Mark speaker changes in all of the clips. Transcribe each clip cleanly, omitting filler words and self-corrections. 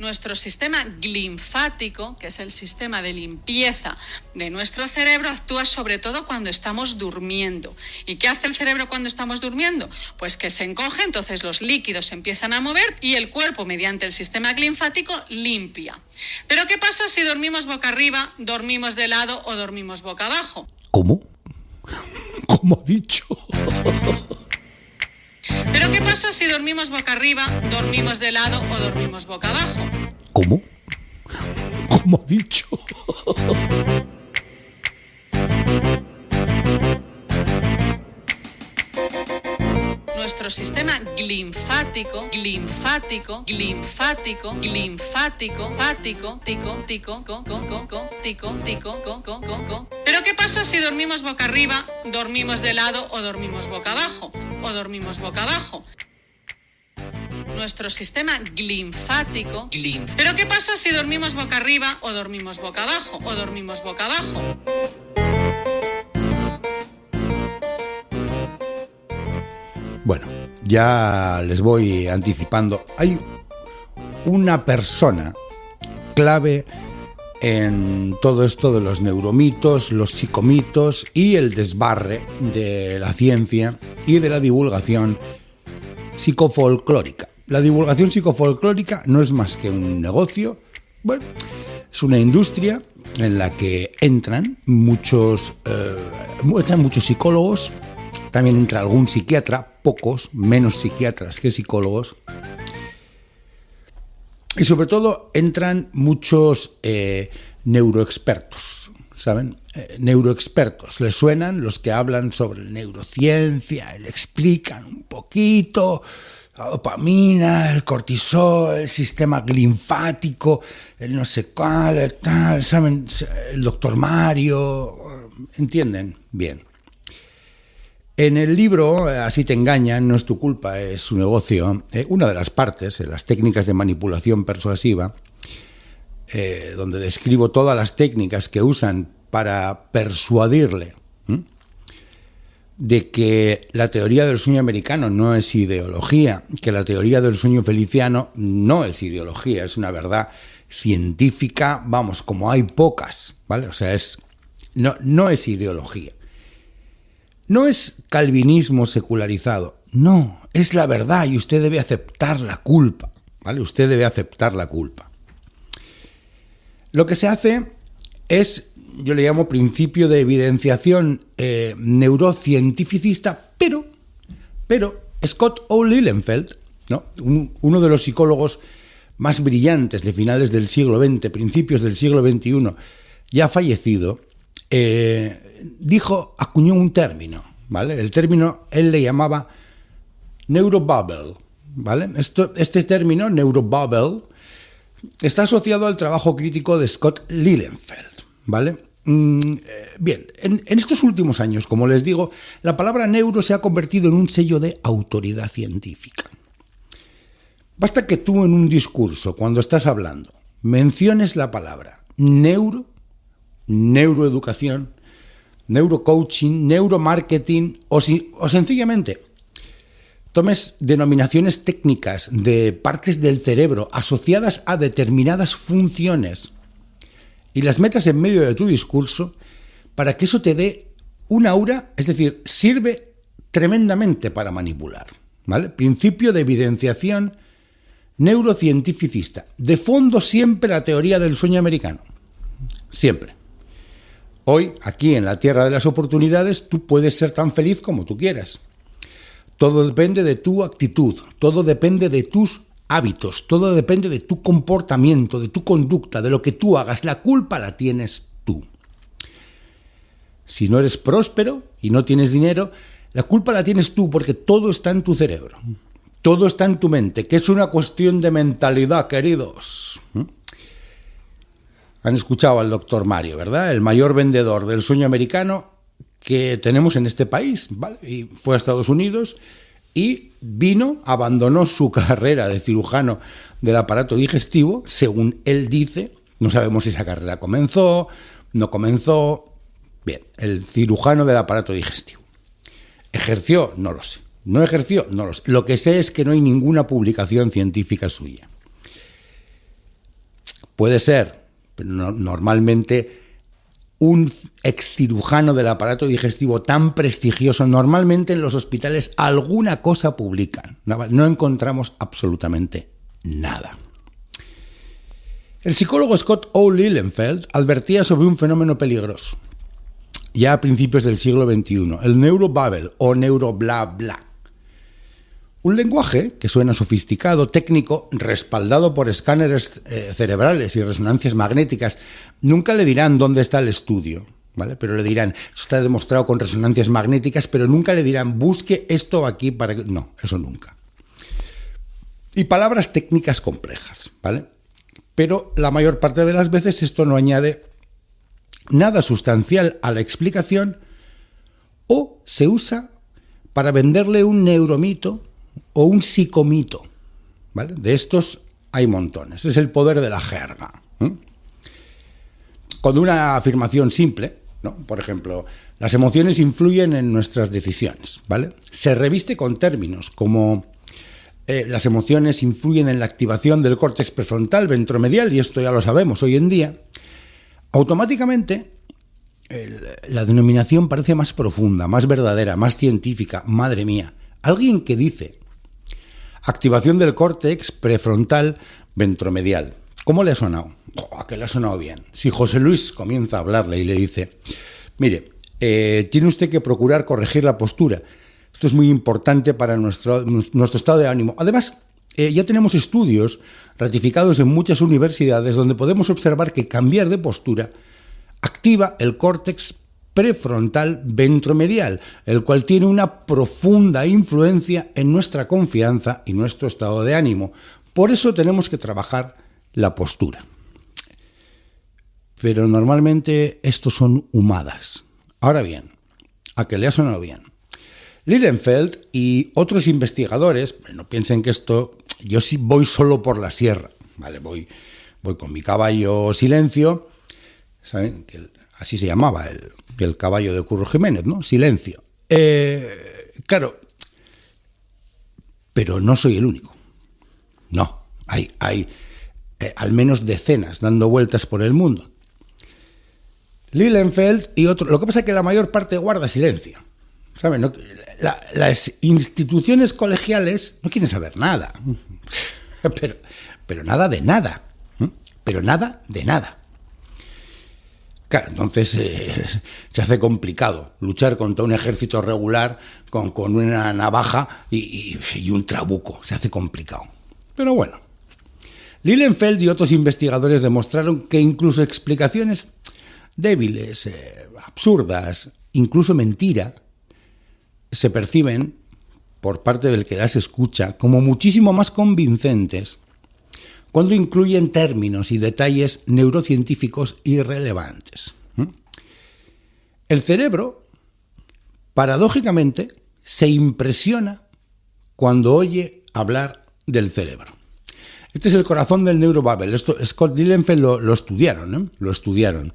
Speaker 1: Nuestro sistema linfático, que es el sistema de limpieza de nuestro cerebro, actúa sobre todo cuando estamos durmiendo. ¿Y qué hace el cerebro cuando estamos durmiendo? Pues que se encoge, entonces los líquidos se empiezan a mover y el cuerpo, mediante el sistema linfático, limpia. Pero ¿qué pasa si dormimos boca arriba, dormimos de lado o dormimos boca abajo?
Speaker 2: ¿Cómo? ¿Cómo ha dicho?
Speaker 1: ¿Pero qué pasa si dormimos boca arriba, dormimos de lado o dormimos boca abajo?
Speaker 2: ¿Cómo? ¿Cómo ha dicho?
Speaker 1: Nuestro sistema linfático, ¿Pero qué pasa si dormimos boca arriba, dormimos de lado o dormimos boca abajo? O dormimos boca abajo. Nuestro sistema linfático. ¿Pero qué pasa si dormimos boca arriba o dormimos boca abajo? O dormimos boca abajo.
Speaker 2: Bueno, ya les voy anticipando. Hay una persona clave en todo esto de los neuromitos, los psicomitos y el desbarre de la ciencia y de la divulgación psicofolclórica. La divulgación psicofolclórica no es más que un negocio, bueno, es una industria en la que entran muchos psicólogos, también entra algún psiquiatra, pocos, menos psiquiatras que psicólogos, y sobre todo entran muchos neuroexpertos, ¿saben? Neuroexpertos, les suenan los que hablan sobre neurociencia, le explican un poquito la dopamina, el cortisol, el sistema linfático, el no sé cuál, el tal, ¿saben? El doctor Mario, ¿entienden? Bien. En el libro, Así te engañan, no es tu culpa, es su negocio, una de las partes, las técnicas de manipulación persuasiva, donde describo todas las técnicas que usan para persuadirle de que la teoría del sueño americano no es ideología, que la teoría del sueño feliciano no es ideología, es una verdad científica, vamos, como hay pocas, ¿vale? O sea, no es ideología. No es calvinismo secularizado, no, es la verdad y usted debe aceptar la culpa, ¿vale? Usted debe aceptar la culpa. Lo que se hace es, yo le llamo principio de evidenciación neurocientificista, pero Scott O. Lilienfeld, ¿no? Uno de los psicólogos más brillantes de finales del siglo XX, principios del siglo XXI, ya fallecido, acuñó un término, ¿vale? El término él le llamaba neurobubble, ¿vale? Este término, neurobubble, está asociado al trabajo crítico de Scott Lilienfeld, ¿vale? Bien, en estos últimos años, como les digo, la palabra neuro se ha convertido en un sello de autoridad científica. Basta que tú en un discurso, cuando estás hablando, menciones la palabra neuroeducación, neurocoaching, neuromarketing o sencillamente tomes denominaciones técnicas de partes del cerebro asociadas a determinadas funciones y las metas en medio de tu discurso para que eso te dé un aura, es decir, sirve tremendamente para manipular, ¿vale? Principio de evidenciación neurocientificista. De fondo siempre la teoría del sueño americano. Siempre. Hoy, aquí en la tierra de las oportunidades, tú puedes ser tan feliz como tú quieras. Todo depende de tu actitud, todo depende de tus hábitos, todo depende de tu comportamiento, de tu conducta, de lo que tú hagas. La culpa la tienes tú. Si no eres próspero y no tienes dinero, la culpa la tienes tú porque todo está en tu cerebro, todo está en tu mente, que es una cuestión de mentalidad, queridos. Han escuchado al doctor Mario, ¿verdad? El mayor vendedor del sueño americano que tenemos en este país, ¿vale? Y fue a Estados Unidos y abandonó su carrera de cirujano del aparato digestivo, según él dice. No sabemos si esa carrera comenzó, no comenzó. Bien, el cirujano del aparato digestivo. ¿Ejerció? No lo sé. ¿No ejerció? No lo sé. Lo que sé es que no hay ninguna publicación científica suya. Puede ser, pero normalmente un excirujano del aparato digestivo tan prestigioso, normalmente en los hospitales alguna cosa publican. No encontramos absolutamente nada. El psicólogo Scott O. Lilienfeld advertía sobre un fenómeno peligroso, ya a principios del siglo XXI, el neurobabble o neurobla bla. Un lenguaje que suena sofisticado, técnico, respaldado por escáneres cerebrales y resonancias magnéticas. Nunca le dirán dónde está el estudio, ¿vale? Pero le dirán, está demostrado con resonancias magnéticas, pero nunca le dirán, busque esto aquí para que... No, eso nunca. Y palabras técnicas complejas, ¿vale? Pero la mayor parte de las veces esto no añade nada sustancial a la explicación o se usa para venderle un neuromito o un psicomito, ¿vale? De estos hay montones. Es el poder de la jerga. Cuando una afirmación simple, ¿no? Por ejemplo, las emociones influyen en nuestras decisiones, ¿vale? Se reviste con términos como las emociones influyen en la activación del córtex prefrontal ventromedial, y esto ya lo sabemos hoy en día. Automáticamente la denominación parece más profunda, más verdadera, más científica. Madre mía, alguien que dice activación del córtex prefrontal ventromedial, ¿cómo le ha sonado? ¿A qué le ha sonado bien? Si José Luis comienza a hablarle y le dice, mire, tiene usted que procurar corregir la postura. Esto es muy importante para nuestro estado de ánimo. Además, ya tenemos estudios ratificados en muchas universidades donde podemos observar que cambiar de postura activa el córtex prefrontal ventromedial, el cual tiene una profunda influencia en nuestra confianza y nuestro estado de ánimo. Por eso tenemos que trabajar la postura. Pero normalmente estos son humadas. Ahora bien, ¿a qué le ha sonado bien? Lilienfeld y otros investigadores, no piensen que esto, yo sí voy solo por la sierra, ¿vale? Voy con mi caballo Silencio, ¿saben? Así se llamaba el caballo de Curro Jiménez, ¿no? Silencio. Claro, pero no soy el único. No, hay al menos decenas dando vueltas por el mundo. Lilienfeld y otros. Lo que pasa es que la mayor parte guarda silencio. ¿Saben? No, las instituciones colegiales no quieren saber nada. Pero nada de nada. Pero nada de nada. Claro, entonces se hace complicado luchar contra un ejército regular con una navaja y un trabuco. Se hace complicado. Pero bueno. Lilienfeld y otros investigadores demostraron que incluso explicaciones débiles, absurdas, incluso mentira, se perciben por parte del que las escucha como muchísimo más convincentes cuando incluyen términos y detalles neurocientíficos irrelevantes. El cerebro, paradójicamente, se impresiona cuando oye hablar del cerebro. Este es el corazón del neurobabble. Esto Scott Lilienfeld lo estudiaron, ¿no? Lo estudiaron.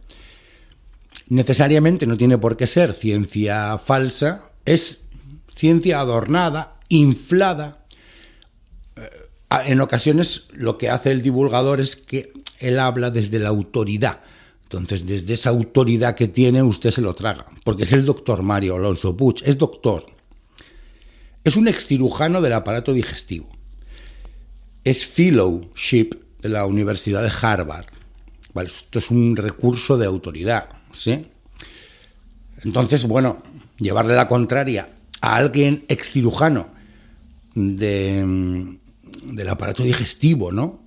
Speaker 2: Necesariamente no tiene por qué ser ciencia falsa, es ciencia adornada, inflada. En ocasiones lo que hace el divulgador es que él habla desde la autoridad. Entonces, desde esa autoridad que tiene, usted se lo traga. Porque es el doctor Mario Alonso Puig, es doctor. Es un excirujano del aparato digestivo. Es fellowship de la Universidad de Harvard. ¿Vale? Esto es un recurso de autoridad, ¿sí? Entonces, bueno, llevarle la contraria a alguien excirujano del aparato digestivo, ¿no?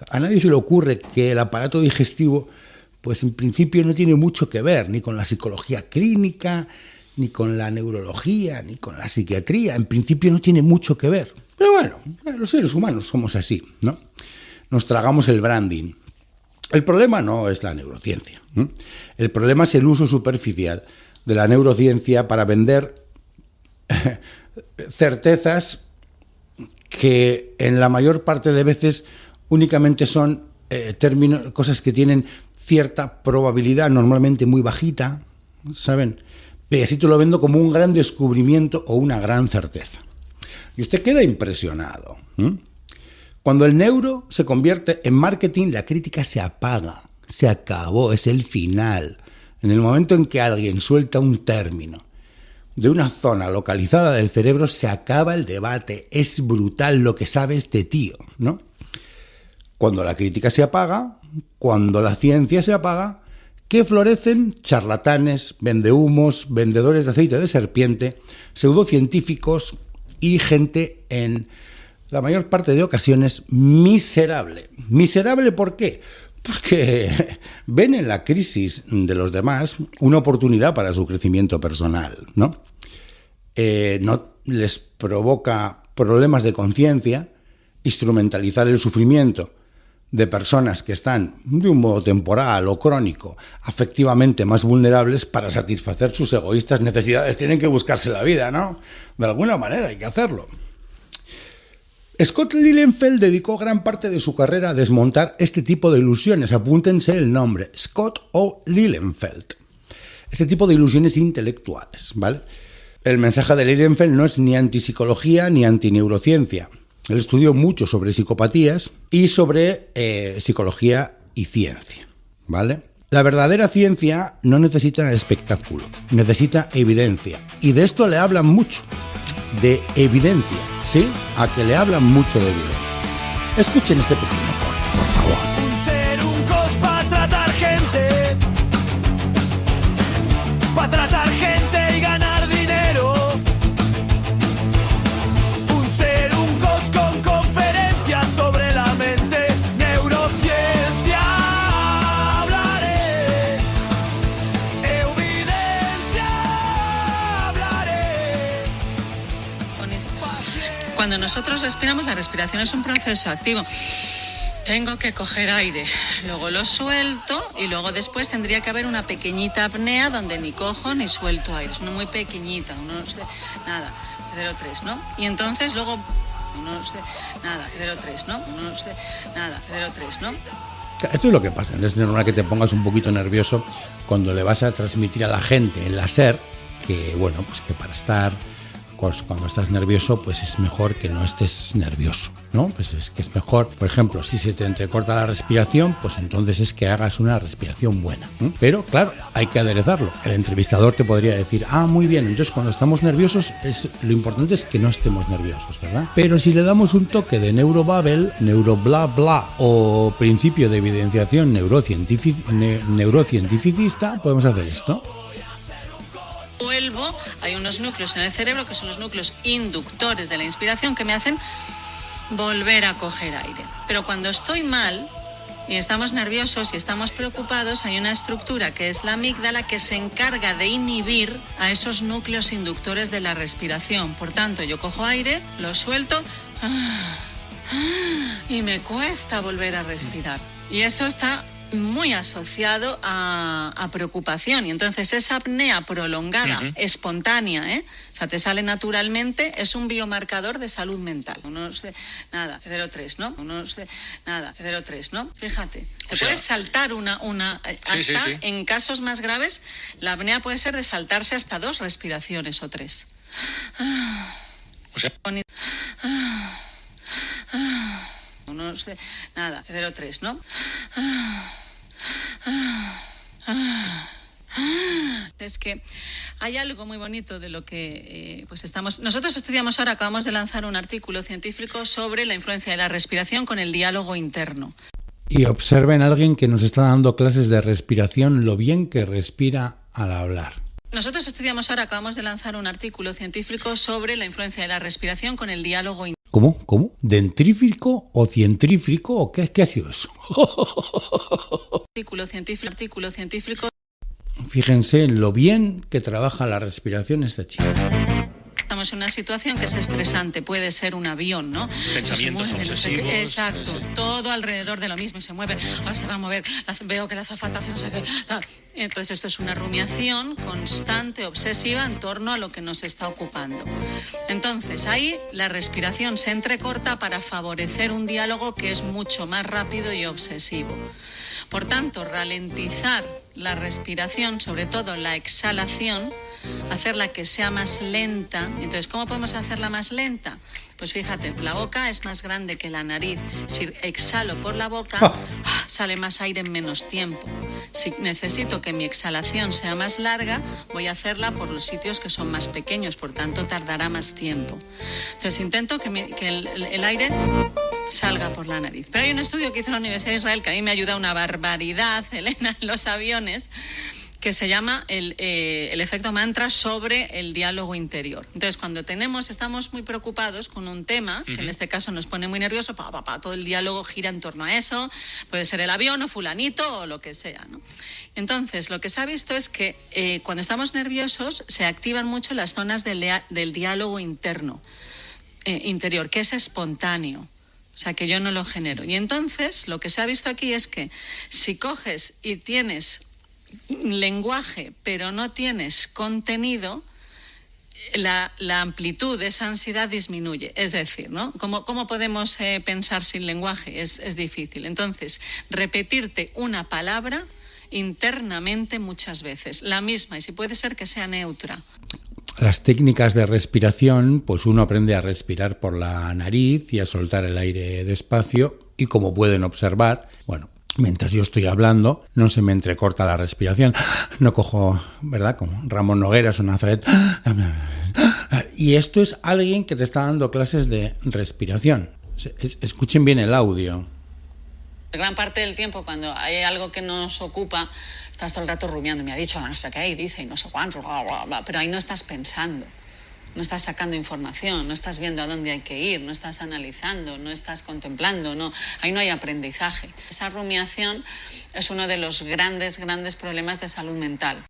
Speaker 2: A nadie se le ocurre que el aparato digestivo, pues en principio no tiene mucho que ver ni con la psicología clínica, ni con la neurología, ni con la psiquiatría. En principio no tiene mucho que ver. Pero bueno, los seres humanos somos así, ¿no? Nos tragamos el branding. El problema no es la neurociencia. El problema es el uso superficial de la neurociencia para vender certezas que en la mayor parte de veces únicamente son cosas que tienen cierta probabilidad, normalmente muy bajita, ¿saben? Y así te lo vendo como un gran descubrimiento o una gran certeza. Y usted queda impresionado Cuando el neuro se convierte en marketing, la crítica se apaga, se acabó, es el final. En el momento en que alguien suelta un término de una zona localizada del cerebro, se acaba el debate. Es brutal lo que sabe este tío, ¿no? Cuando la crítica se apaga, cuando la ciencia se apaga, ¿qué florecen? Charlatanes, vendehumos, vendedores de aceite de serpiente, pseudocientíficos y gente en la mayor parte de ocasiones miserable. ¿Miserable por qué? Porque ven en la crisis de los demás una oportunidad para su crecimiento personal, ¿no? No les provoca problemas de conciencia instrumentalizar el sufrimiento de personas que están de un modo temporal o crónico, afectivamente más vulnerables para satisfacer sus egoístas necesidades. Tienen que buscarse la vida, ¿no? De alguna manera hay que hacerlo. Scott Lilienfeld dedicó gran parte de su carrera a desmontar este tipo de ilusiones. Apúntense el nombre, Scott O. Lilienfeld. Este tipo de ilusiones intelectuales, ¿vale? El mensaje de Lilienfeld no es ni antipsicología ni antineurociencia. Él estudió mucho sobre psicopatías y sobre psicología y ciencia, ¿vale? La verdadera ciencia no necesita espectáculo, necesita evidencia. Y de esto le hablan mucho, de evidencia, ¿sí? A que le hablan mucho de evidencia. Escuchen este pequeño corte, por favor.
Speaker 3: Ser un coach para tratar gente, para tratar gente y ganar dinero. Un coach con conferencias sobre la mente, neurociencia hablaré, evidencia hablaré.
Speaker 1: Cuando nosotros respiramos, la respiración es un proceso activo. Tengo que coger aire, luego lo suelto y luego después tendría que haber una pequeñita apnea donde ni cojo ni suelto aire. Es una muy pequeñita, uno no sé nada, 0,3, ¿no? Y entonces luego, uno no sé nada, 0,3, ¿no? Uno no sé nada, 0,3, ¿no?
Speaker 2: Esto es lo que pasa, es normal que te pongas un poquito nervioso cuando le vas a transmitir a la gente el láser que, bueno, pues que para estar, pues cuando estás nervioso, pues es mejor que no estés nervioso, ¿no? Pues es que es mejor, por ejemplo, si se te entrecorta la respiración, pues entonces es que hagas una respiración buena, ¿eh? Pero, claro, hay que aderezarlo. El entrevistador te podría decir, muy bien, entonces cuando estamos nerviosos, lo importante es que no estemos nerviosos, ¿verdad? Pero si le damos un toque de neurobabel, neurobla bla o principio de evidenciación neurocientificista, podemos hacer esto.
Speaker 1: Vuelvo, hay unos núcleos en el cerebro que son los núcleos inductores de la inspiración que me hacen volver a coger aire. Pero cuando estoy mal y estamos nerviosos y estamos preocupados, hay una estructura que es la amígdala que se encarga de inhibir a esos núcleos inductores de la respiración. Por tanto, yo cojo aire, lo suelto y me cuesta volver a respirar. Y eso está muy asociado a preocupación, y entonces esa apnea prolongada, espontánea, o sea, te sale naturalmente, es un biomarcador de salud mental. Uno no sé nada, 0,3, ¿no? Uno no sé nada, 0,3, ¿no? Fíjate, te puedes saltar hasta, en casos más graves, la apnea puede ser de saltarse hasta 2 respiraciones o 3.
Speaker 3: O sea,
Speaker 1: Uno no sé nada, 0,3, ¿no? Es que hay algo muy bonito de lo que pues estamos. Nosotros estudiamos ahora, acabamos de lanzar un artículo científico sobre la influencia de la respiración con el diálogo interno.
Speaker 2: Y observen a alguien que nos está dando clases de respiración, lo bien que respira al hablar.
Speaker 1: Nosotros estudiamos ahora, acabamos de lanzar un artículo científico sobre la influencia de la respiración con el diálogo interno.
Speaker 2: ¿Cómo? ¿Dentrífico o científico o qué ha sido eso?
Speaker 1: Artículo científico.
Speaker 2: Fíjense en lo bien que trabaja la respiración esta chica.
Speaker 1: Estamos en una situación que es estresante, puede ser un avión, ¿no?
Speaker 3: Pensamientos obsesivos.
Speaker 1: Exacto,
Speaker 3: Sí.
Speaker 1: todo alrededor de lo mismo y se mueve, ahora se va a mover, veo que la azafata hace no sé qué, tal. Entonces esto es una rumiación constante, obsesiva en torno a lo que nos está ocupando. Entonces ahí la respiración se entrecorta para favorecer un diálogo que es mucho más rápido y obsesivo. Por tanto, ralentizar la respiración, sobre todo la exhalación, hacerla que sea más lenta. Entonces, ¿cómo podemos hacerla más lenta? Pues fíjate, la boca es más grande que la nariz. Si exhalo por la boca, sale más aire en menos tiempo. Si necesito que mi exhalación sea más larga, voy a hacerla por los sitios que son más pequeños, por tanto tardará más tiempo. Entonces intento que el aire salga por la nariz. Pero hay un estudio que hizo la Universidad de Israel que a mí me ayuda una barbaridad, Elena, en los aviones, que se llama el efecto mantra sobre el diálogo interior. Entonces, cuando estamos muy preocupados con un tema, que en este caso nos pone muy nervioso, todo el diálogo gira en torno a eso, puede ser el avión o fulanito o lo que sea, ¿no? Entonces, lo que se ha visto es que cuando estamos nerviosos se activan mucho las zonas del diálogo interior, que es espontáneo. O sea, que yo no lo genero. Y entonces, lo que se ha visto aquí es que si coges y tienes lenguaje, pero no tienes contenido, la amplitud de esa ansiedad disminuye. Es decir, ¿no? ¿Cómo podemos pensar sin lenguaje? Es difícil. Entonces, repetirte una palabra internamente muchas veces, la misma, y si puede ser que sea neutra.
Speaker 2: Las técnicas de respiración, pues uno aprende a respirar por la nariz y a soltar el aire despacio, y como pueden observar, mientras yo estoy hablando, no se me entrecorta la respiración, no cojo, ¿verdad?, como Ramón Nogueras o Nazaret. Y esto es alguien que te está dando clases de respiración. Escuchen bien el audio.
Speaker 1: Gran parte del tiempo, cuando hay algo que nos ocupa, estás todo el rato rumiando. Me ha dicho, no sé qué, y dice, y no sé cuánto, bla, bla, bla. Pero ahí no estás pensando, no estás sacando información, no estás viendo a dónde hay que ir, no estás analizando, no estás contemplando, ahí no hay aprendizaje. Esa rumiación es uno de los grandes problemas de salud mental.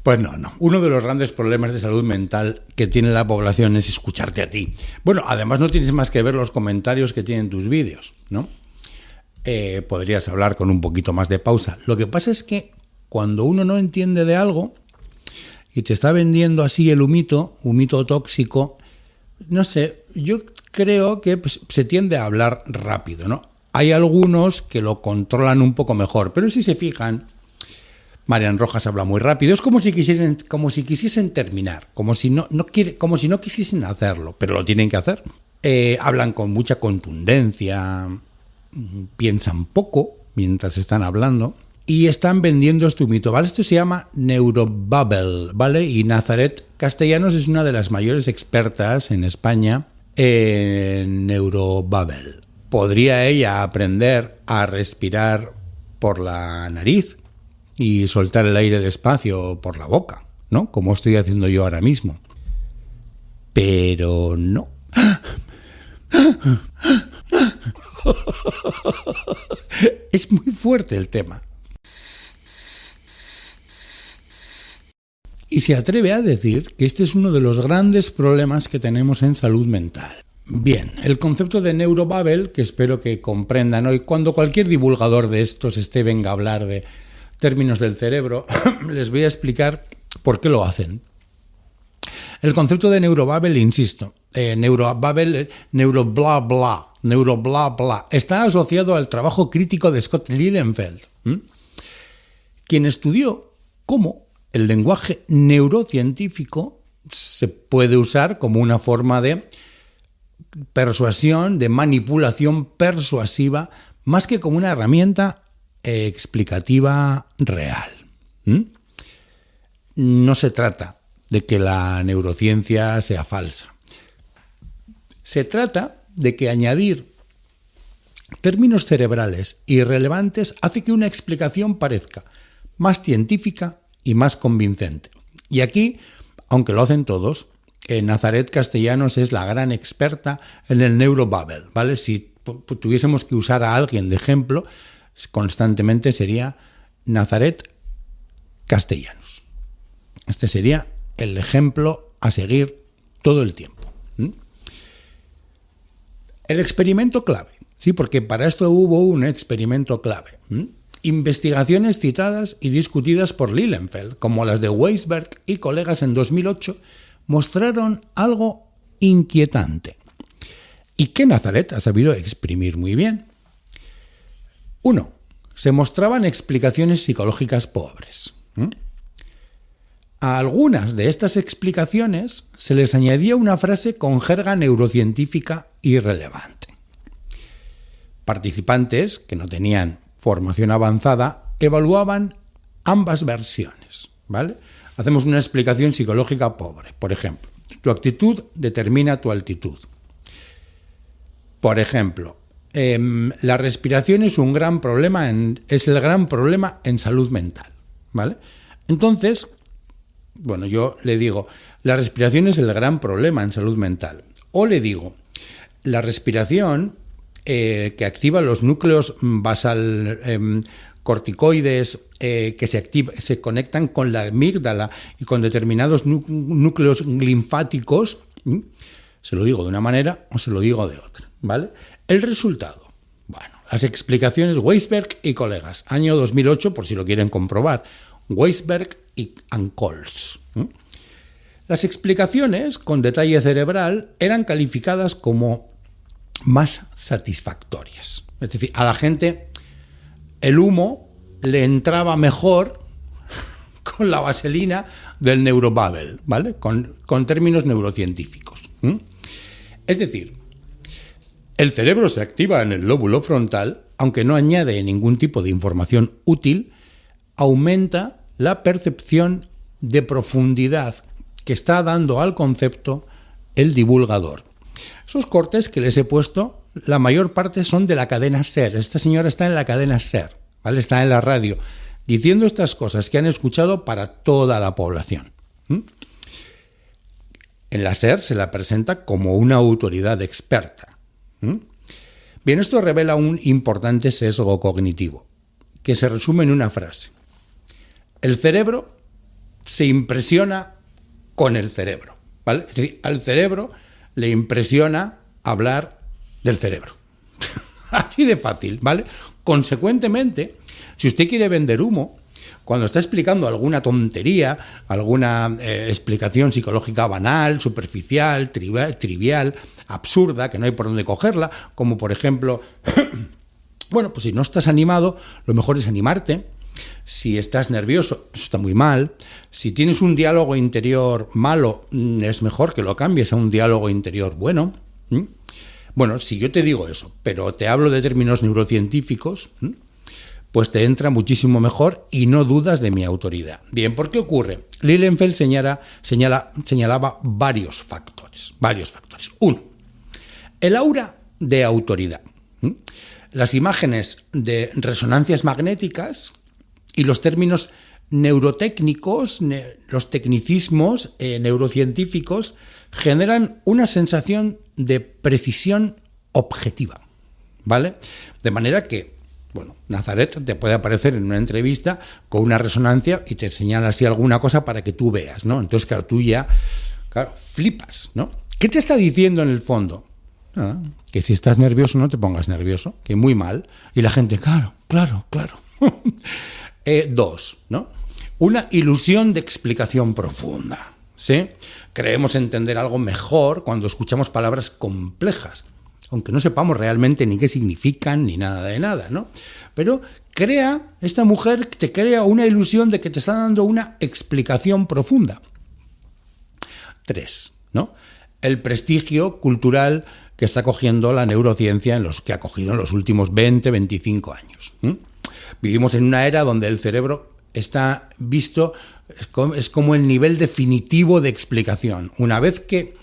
Speaker 2: Pues no. Uno de los grandes problemas de salud mental que tiene la población es escucharte a ti. Bueno, además no tienes más que ver los comentarios que tienen tus vídeos, ¿no? Podrías hablar con un poquito más de pausa. Lo que pasa es que cuando uno no entiende de algo y te está vendiendo así el humito tóxico, no sé, yo creo que se tiende a hablar rápido, ¿no? Hay algunos que lo controlan un poco mejor, pero si se fijan, Marian Rojas habla muy rápido, es como si quisiesen terminar, como si no quisiesen hacerlo, pero lo tienen que hacer. Hablan con mucha contundencia, piensan poco mientras están hablando y están vendiendo este mito, ¿vale? Esto se llama Neurobubble, ¿vale? Y Nazaret Castellanos es una de las mayores expertas en España en Neurobubble. ¿Podría ella aprender a respirar por la nariz y soltar el aire despacio por la boca, ¿no? Como estoy haciendo yo ahora mismo. Pero no. Es muy fuerte el tema. Y se atreve a decir que este es uno de los grandes problemas que tenemos en salud mental. Bien, el concepto de Neurobubble, que espero que comprendan hoy, cuando cualquier divulgador de estos venga a hablar de términos del cerebro, les voy a explicar por qué lo hacen. El concepto de Neurobubble, insisto, Neurobubble, neurobla bla, está asociado al trabajo crítico de Scott Lilienfeld, quien estudió cómo el lenguaje neurocientífico se puede usar como una forma de persuasión, de manipulación persuasiva, más que como una herramienta explicativa real. No se trata de que la neurociencia sea falsa. Se trata de que añadir términos cerebrales irrelevantes hace que una explicación parezca más científica y más convincente. Y aquí, aunque lo hacen todos, Nazaret Castellanos es la gran experta en el Neurobubble, ¿vale? Si tuviésemos que usar a alguien de ejemplo, constantemente sería Nazaret Castellanos. Este sería el ejemplo a seguir todo el tiempo. El experimento clave, sí, porque para esto hubo un experimento clave. Investigaciones citadas y discutidas por Lilienfeld, como las de Weisberg y colegas en 2008, mostraron algo inquietante y que Nazaret ha sabido exprimir muy bien. 1. Se mostraban explicaciones psicológicas pobres. A algunas de estas explicaciones se les añadía una frase con jerga neurocientífica irrelevante. Participantes que no tenían formación avanzada evaluaban ambas versiones, ¿vale? Hacemos una explicación psicológica pobre. Por ejemplo, tu actitud determina tu altitud. Por ejemplo, la respiración es el gran problema en salud mental, ¿vale? Entonces, bueno, yo le digo, la respiración es el gran problema en salud mental. O le digo, la respiración que activa los núcleos basal corticoides que se conectan con la amígdala y con determinados núcleos linfáticos, se lo digo de una manera o se lo digo de otra, ¿vale? El resultado, bueno, las explicaciones Weisberg y colegas, año 2008, por si lo quieren comprobar, Weisberg y Coles. Las explicaciones con detalle cerebral eran calificadas como más satisfactorias. Es decir, a la gente el humo le entraba mejor con la vaselina del neurobubble, ¿vale? Con términos neurocientíficos. Es decir, el cerebro se activa en el lóbulo frontal, aunque no añade ningún tipo de información útil, aumenta la percepción de profundidad que está dando al concepto el divulgador. Esos cortes que les he puesto, la mayor parte son de la cadena SER. Esta señora está en la cadena SER, ¿vale? Está en la radio, diciendo estas cosas que han escuchado para toda la población. En la SER se la presenta como una autoridad experta. Bien, esto revela un importante sesgo cognitivo, que se resume en una frase. El cerebro se impresiona con el cerebro, ¿vale? Es decir, al cerebro le impresiona hablar del cerebro. Así de fácil, ¿vale? Consecuentemente, si usted quiere vender humo, cuando está explicando alguna tontería, alguna explicación psicológica banal, superficial, trivial, absurda, que no hay por dónde cogerla, como por ejemplo, bueno, pues si no estás animado, lo mejor es animarte. Si estás nervioso, eso está muy mal. Si tienes un diálogo interior malo, es mejor que lo cambies a un diálogo interior bueno. Bueno, si yo te digo eso, pero te hablo de términos neurocientíficos, pues te entra muchísimo mejor y no dudas de mi autoridad. Bien, ¿por qué ocurre? Lilienfeld señalaba varios factores. Uno, el aura de autoridad. Las imágenes de resonancias magnéticas y los términos neurotécnicos, los tecnicismos neurocientíficos, generan una sensación de precisión objetiva, ¿vale? De manera que, bueno, Nazaret te puede aparecer en una entrevista con una resonancia y te señala así alguna cosa para que tú veas, ¿no? Entonces, claro, tú ya, claro, flipas, ¿no? ¿Qué te está diciendo en el fondo? Que si estás nervioso no te pongas nervioso, que muy mal. Y la gente, claro. Dos, ¿no? Una ilusión de explicación profunda, ¿sí? Creemos entender algo mejor cuando escuchamos palabras complejas, aunque no sepamos realmente ni qué significan ni nada de nada, ¿no? Pero esta mujer te crea una ilusión de que te está dando una explicación profunda. 3, ¿no? El prestigio cultural que está cogiendo la neurociencia que ha cogido en los últimos 20, 25 años. Vivimos en una era donde el cerebro está visto, es como el nivel definitivo de explicación. Una vez que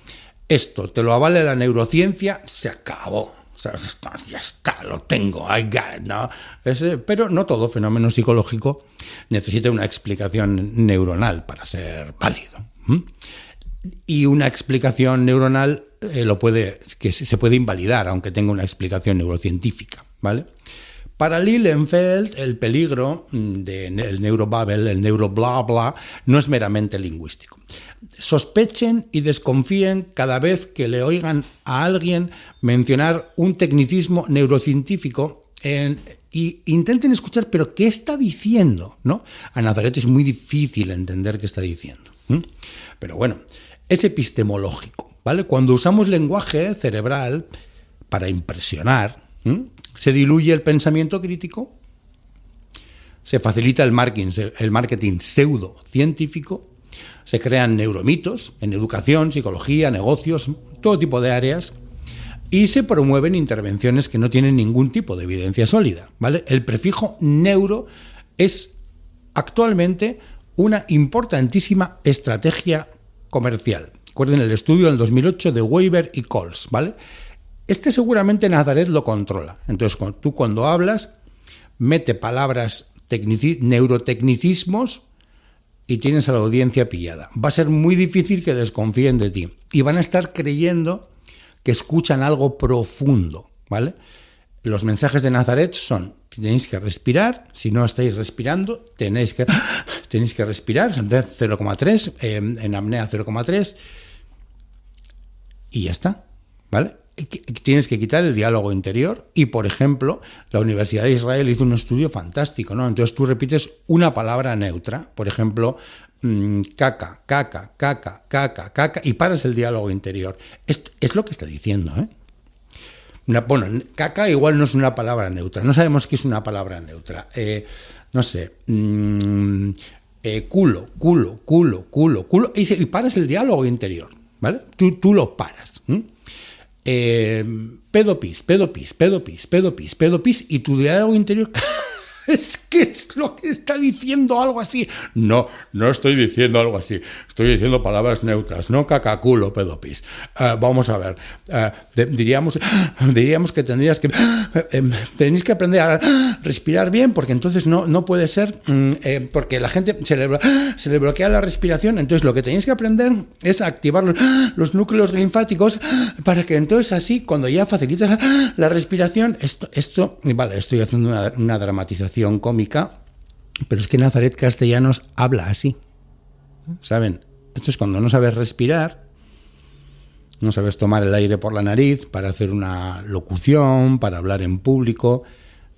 Speaker 2: esto te lo avale la neurociencia, se acabó. O sea, ya está, lo tengo, I got it, ¿no? Pero no todo fenómeno psicológico necesita una explicación neuronal para ser válido. Y una explicación neuronal se puede invalidar, aunque tenga una explicación neurocientífica, ¿vale? Para Lilienfeld, el peligro del neurobubble, el neurobla bla, no es meramente lingüístico. Sospechen y desconfíen cada vez que le oigan a alguien mencionar un tecnicismo neurocientífico y intenten escuchar, pero ¿qué está diciendo? ¿No? A Nazaret es muy difícil entender qué está diciendo. Pero bueno, es epistemológico, ¿vale? Cuando usamos lenguaje cerebral para impresionar, se diluye el pensamiento crítico, se facilita el marketing pseudocientífico, Se crean neuromitos en educación, psicología, negocios, todo tipo de áreas, y se promueven intervenciones que no tienen ningún tipo de evidencia sólida, ¿vale? El prefijo neuro es actualmente una importantísima estrategia comercial. Recuerden el estudio del 2008 de Weber y Coles, ¿vale? Seguramente Nazaret lo controla. Entonces, tú cuando hablas, mete palabras, neurotecnicismos, y tienes a la audiencia pillada. Va a ser muy difícil que desconfíen de ti. Y van a estar creyendo que escuchan algo profundo, ¿vale? Los mensajes de Nazaret son: tenéis que respirar, si no estáis respirando, tenéis que respirar, 0,3, en apnea 0,3, y ya está, ¿vale? Tienes que quitar el diálogo interior. Y, por ejemplo, la Universidad de Israel hizo un estudio fantástico, ¿no? Entonces tú repites una palabra neutra, por ejemplo, caca, caca, caca, caca, caca, y paras el diálogo interior. Esto es lo que está diciendo, ¿eh? Bueno, caca igual no es una palabra neutra. No sabemos qué es una palabra neutra. No sé. Culo, culo, culo, culo, culo. Y paras el diálogo interior, ¿vale? Tú lo paras. Pedo pis, pedo pis, pedo pis, pedo pis, pedo pis. Y tu diálogo interior... Es que es lo que está diciendo algo así. No estoy diciendo algo así. Estoy diciendo palabras neutras. No cacaculo, pedopis. Vamos a ver. Diríamos que tenéis que aprender a respirar bien, porque entonces no puede ser, porque la gente se le bloquea la respiración. Entonces lo que tenéis que aprender es activar los núcleos linfáticos para que entonces así, cuando ya facilitas la respiración, vale, estoy haciendo una dramatización cómica, pero es que Nazaret Castellanos habla así, ¿saben? Esto es cuando no sabes respirar, no sabes tomar el aire por la nariz para hacer una locución, para hablar en público,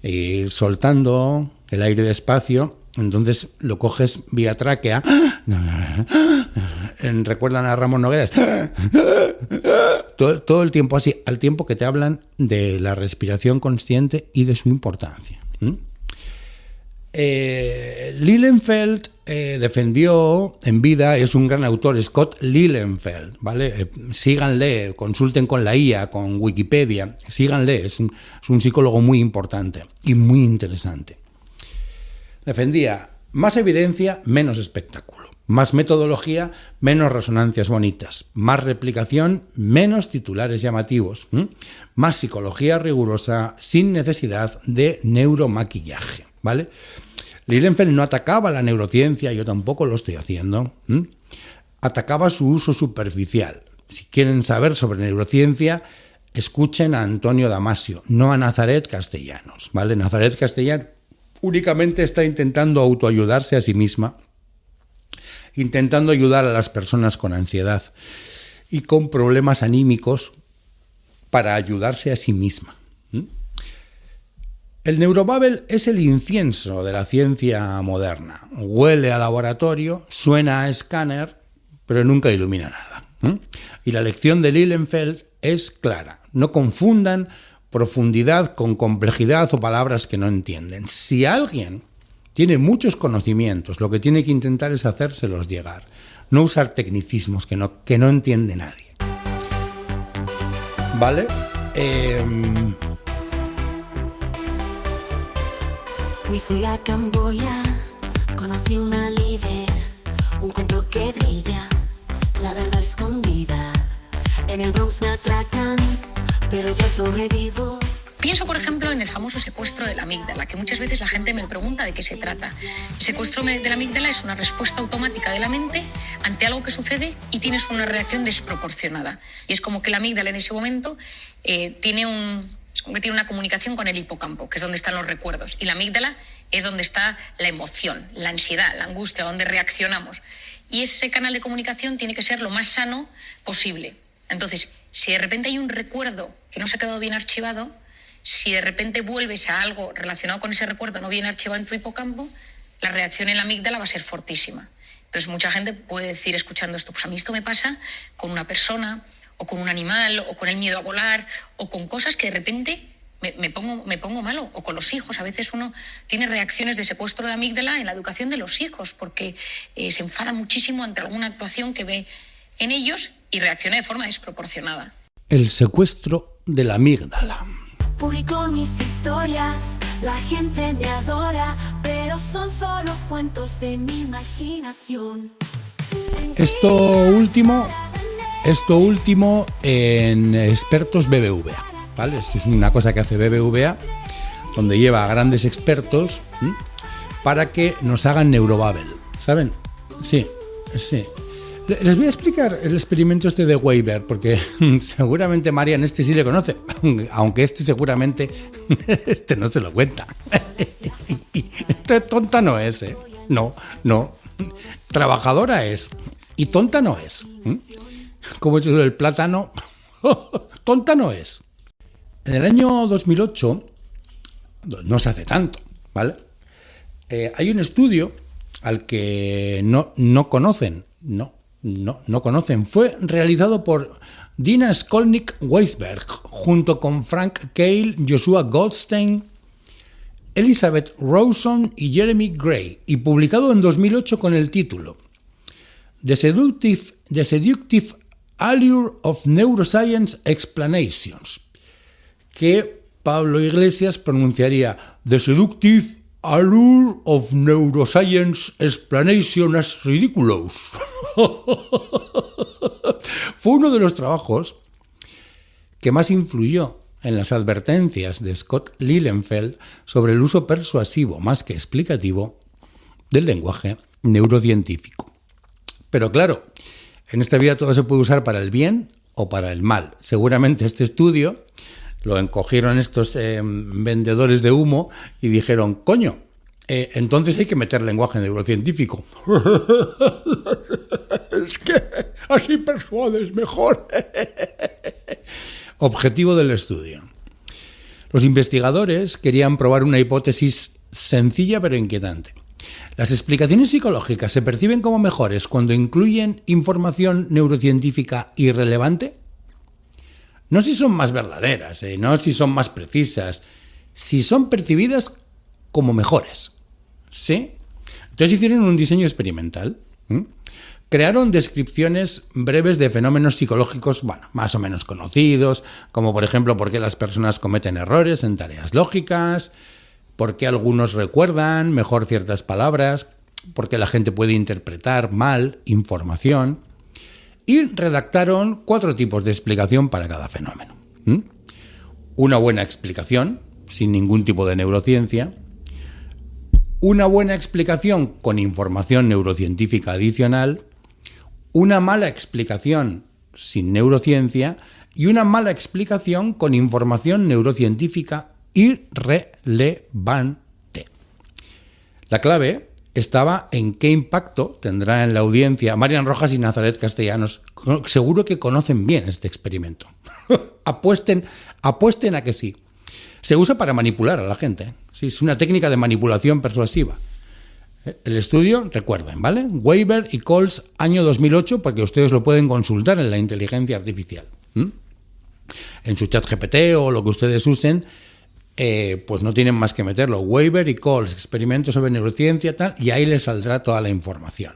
Speaker 2: e ir soltando el aire despacio. Entonces lo coges vía tráquea. Recuerdan a Ramón Nogueras. Todo el tiempo así, al tiempo que te hablan de la respiración consciente y de su importancia. Lilienfeld defendió en vida, es un gran autor, Scott Lilienfeld, ¿vale? Síganle, consulten con la IA, con Wikipedia, síganle, es un psicólogo muy importante y muy interesante. Defendía más evidencia, menos espectáculo, más metodología, menos resonancias bonitas, más replicación, menos titulares llamativos, más psicología rigurosa sin necesidad de neuromaquillaje, ¿vale? Lilienfeld no atacaba la neurociencia, yo tampoco lo estoy haciendo. Atacaba su uso superficial. Si quieren saber sobre neurociencia, escuchen a Antonio Damasio, no a Nazaret Castellanos, ¿vale? Nazaret Castellanos únicamente está intentando autoayudarse a sí misma, intentando ayudar a las personas con ansiedad y con problemas anímicos para ayudarse a sí misma. El neurobabble es el incienso de la ciencia moderna. Huele a laboratorio, suena a escáner, pero nunca ilumina nada. Y la lección de Lilienfeld es clara. No confundan profundidad con complejidad o palabras que no entienden. Si alguien tiene muchos conocimientos, lo que tiene que intentar es hacérselos llegar. No usar tecnicismos que no entiende nadie. ¿Vale?
Speaker 4: Me fui a Camboya, conocí una líder, un cuento que brilla, la verdad escondida. En el Bronx me atracan, pero yo sobrevivo.
Speaker 5: Pienso, por ejemplo, en el famoso secuestro de la amígdala, que muchas veces la gente me pregunta de qué se trata. El secuestro de la amígdala es una respuesta automática de la mente ante algo que sucede y tienes una reacción desproporcionada. Y es como que la amígdala en ese momento tiene una comunicación con el hipocampo, que es donde están los recuerdos. Y la amígdala es donde está la emoción, la ansiedad, la angustia, donde reaccionamos. Y ese canal de comunicación tiene que ser lo más sano posible. Entonces, si de repente hay un recuerdo que no se ha quedado bien archivado, si de repente vuelves a algo relacionado con ese recuerdo no bien archivado en tu hipocampo, la reacción en la amígdala va a ser fortísima. Entonces, mucha gente puede decir, escuchando esto, pues a mí esto me pasa con una persona, o con un animal, o con el miedo a volar, o con cosas que de repente me pongo malo. O con los hijos, a veces uno tiene reacciones de secuestro de amígdala en la educación de los hijos, porque se enfada muchísimo ante alguna actuación que ve en ellos y reacciona de forma desproporcionada.
Speaker 2: El secuestro de la amígdala.
Speaker 4: Publico mis historias, la gente me adora, pero son solo cuentos de mi imaginación.
Speaker 2: Esto último en expertos BBVA, ¿vale? Esto es una cosa que hace BBVA, donde lleva a grandes expertos para que nos hagan neurobabble, ¿saben? Sí. Les voy a explicar el experimento este de Weber, porque seguramente Marian este sí le conoce, aunque este seguramente no se lo cuenta. Tonta no es, ¿eh? No. Trabajadora es. Y tonta no es. Como he dicho el plátano, tonta no es. En el año 2008, no se hace tanto, ¿vale? Hay un estudio al que no conocen. Fue realizado por Dina Skolnick-Weisberg junto con Frank Cale, Joshua Goldstein, Elizabeth Rawson y Jeremy Gray, y publicado en 2008 con el título The Seductive Allure of Neuroscience Explanations, que Pablo Iglesias pronunciaría The Seductive Allure of Neuroscience Explanations Ridiculous. Fue uno de los trabajos que más influyó en las advertencias de Scott Lilienfeld sobre el uso persuasivo más que explicativo del lenguaje neurocientífico. Pero claro, en esta vida todo se puede usar para el bien o para el mal. Seguramente este estudio lo encogieron estos vendedores de humo y dijeron, coño, entonces hay que meter lenguaje neurocientífico. Es que así persuades mejor. Objetivo del estudio. Los investigadores querían probar una hipótesis sencilla pero inquietante. ¿Las explicaciones psicológicas se perciben como mejores cuando incluyen información neurocientífica irrelevante? No si son más verdaderas, no si son más precisas, si son percibidas como mejores. ¿Sí? Entonces hicieron un diseño experimental. Crearon descripciones breves de fenómenos psicológicos, más o menos conocidos, como por ejemplo por qué las personas cometen errores en tareas lógicas, por qué algunos recuerdan mejor ciertas palabras, por qué la gente puede interpretar mal información, y redactaron 4 tipos de explicación para cada fenómeno. Una buena explicación, sin ningún tipo de neurociencia, una buena explicación con información neurocientífica adicional, una mala explicación sin neurociencia y una mala explicación con información neurocientífica irrelevante. La clave estaba en qué impacto tendrá en la audiencia. Marian Rojas y Nazaret Castellanos seguro que conocen bien este experimento. Apuesten a que sí. Se usa para manipular a la gente. Sí, es una técnica de manipulación persuasiva. El estudio, recuerden, ¿vale? Weber y Coles, año 2008, porque ustedes lo pueden consultar en la inteligencia artificial. En su chat GPT o lo que ustedes usen, pues no tienen más que meterlo. Weber y Coles, experimentos sobre neurociencia, tal, y ahí les saldrá toda la información.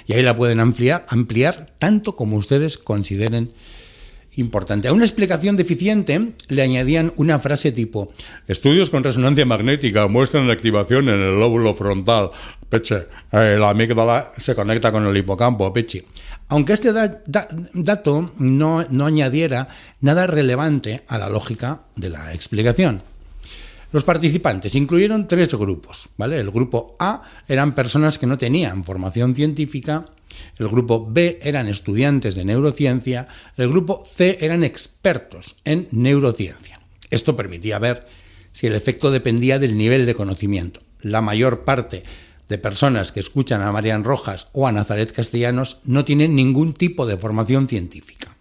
Speaker 2: Y ahí la pueden ampliar tanto como ustedes consideren importante. A una explicación deficiente le añadían una frase tipo: estudios con resonancia magnética muestran la activación en el lóbulo frontal. Peche, la amígdala se conecta con el hipocampo, peche. Aunque este dato no añadiera nada relevante a la lógica de la explicación. Los participantes incluyeron 3 grupos, ¿vale? El grupo A eran personas que no tenían formación científica, el grupo B eran estudiantes de neurociencia, el grupo C eran expertos en neurociencia. Esto permitía ver si el efecto dependía del nivel de conocimiento. La mayor parte de personas que escuchan a Marian Rojas o a Nazaret Castellanos no tienen ningún tipo de formación científica.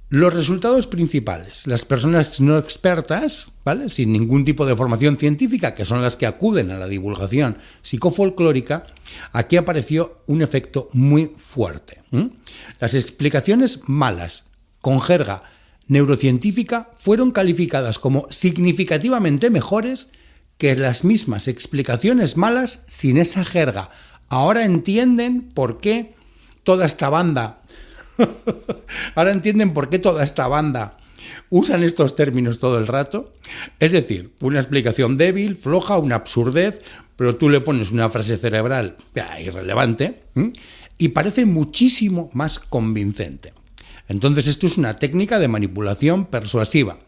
Speaker 2: Los resultados principales: las personas no expertas, ¿vale?, sin ningún tipo de formación científica, que son las que acuden a la divulgación psicofolclórica, aquí apareció un efecto muy fuerte. Las explicaciones malas, con jerga neurocientífica fueron calificadas como significativamente mejores que las mismas explicaciones malas sin esa jerga. Ahora entienden por qué toda esta banda usan estos términos todo el rato. Es decir, una explicación débil, floja, una absurdez, pero tú le pones una frase cerebral irrelevante y parece muchísimo más convincente. Entonces esto es una técnica de manipulación persuasiva.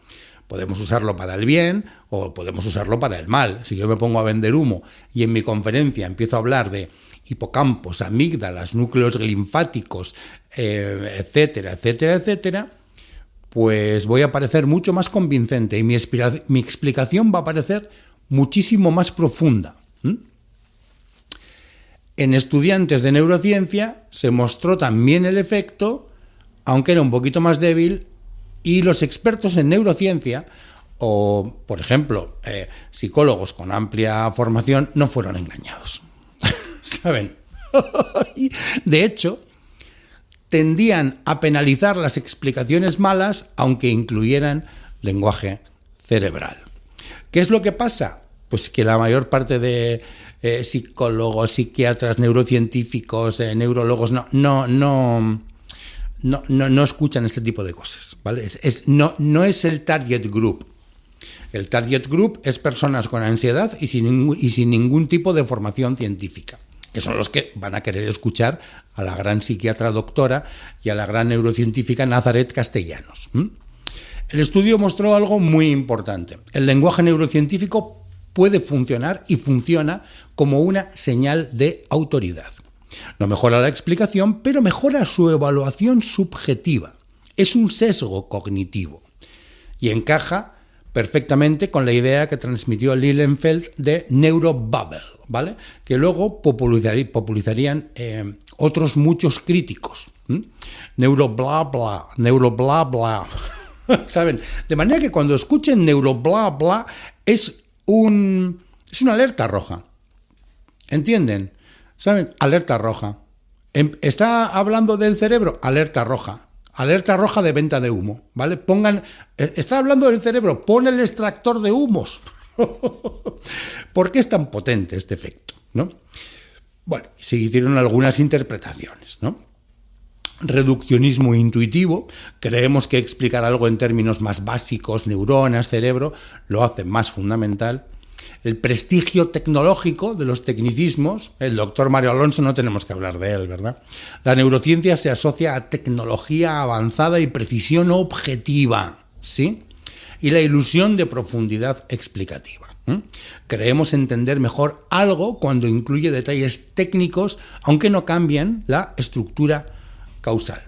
Speaker 2: Podemos usarlo para el bien o podemos usarlo para el mal. Si yo me pongo a vender humo y en mi conferencia empiezo a hablar de hipocampos, amígdalas, núcleos linfáticos, etcétera, etcétera, etcétera, pues voy a parecer mucho más convincente y mi explicación va a parecer muchísimo más profunda. En estudiantes de neurociencia se mostró también el efecto, aunque era un poquito más débil, y los expertos en neurociencia, o por ejemplo, psicólogos con amplia formación, no fueron engañados. ¿Saben? De hecho, tendían a penalizar las explicaciones malas, aunque incluyeran lenguaje cerebral. ¿Qué es lo que pasa? Pues que la mayor parte de psicólogos, psiquiatras, neurocientíficos, neurólogos no escuchan este tipo de cosas, ¿vale? No es el target group. El target group es personas con ansiedad y sin ningún tipo de formación científica, que son los que van a querer escuchar a la gran psiquiatra doctora y a la gran neurocientífica Nazaret Castellanos. El estudio mostró algo muy importante. El lenguaje neurocientífico puede funcionar y funciona como una señal de autoridad. No mejora la explicación, pero mejora su evaluación subjetiva. Es un sesgo cognitivo y encaja perfectamente con la idea que transmitió Lilienfeld de neurobubble, ¿vale? Que luego popularizarían otros muchos críticos. Neurobla bla, neurobla bla. ¿Saben? De manera que cuando escuchen neurobla bla es una alerta roja. ¿Entienden? ¿Saben? Alerta roja. ¿Está hablando del cerebro? Alerta roja. Alerta roja de venta de humo, ¿vale? Está hablando del cerebro, pon el extractor de humos. ¿Por qué es tan potente este efecto, ¿no? Bueno, se hicieron algunas interpretaciones, ¿no? Reduccionismo intuitivo. Creemos que explicar algo en términos más básicos, neuronas, cerebro, lo hace más fundamental. El prestigio tecnológico de los tecnicismos. El doctor Mario Alonso no tenemos que hablar de él, ¿verdad? La neurociencia se asocia a tecnología avanzada y precisión objetiva, ¿sí? Y la ilusión de profundidad explicativa. Creemos entender mejor algo cuando incluye detalles técnicos, aunque no cambien la estructura causal.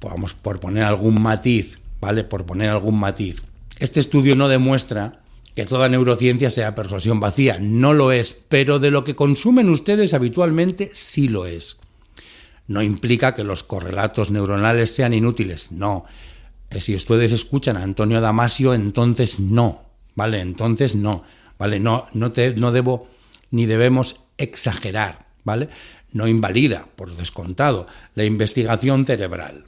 Speaker 2: Vamos, por poner algún matiz, ¿vale? Por poner algún matiz. Este estudio no demuestra que toda neurociencia sea persuasión vacía. No lo es, pero de lo que consumen ustedes habitualmente sí lo es. No implica que los correlatos neuronales sean inútiles, no. Si ustedes escuchan a Antonio Damasio, entonces no, ¿vale? Entonces no, ¿vale? No debo ni debemos exagerar, ¿vale? No invalida, por descontado, la investigación cerebral.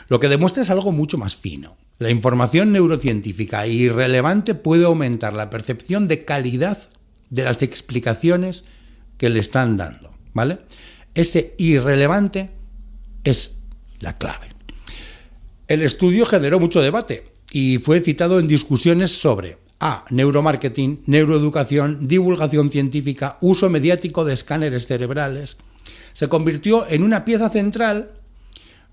Speaker 2: Lo que demuestra es algo mucho más fino. La información neurocientífica irrelevante puede aumentar la percepción de calidad de las explicaciones que le están dando, ¿vale? Ese irrelevante es la clave. El estudio generó mucho debate y fue citado en discusiones sobre neuromarketing, neuroeducación, divulgación científica, uso mediático de escáneres cerebrales. Se convirtió en una pieza central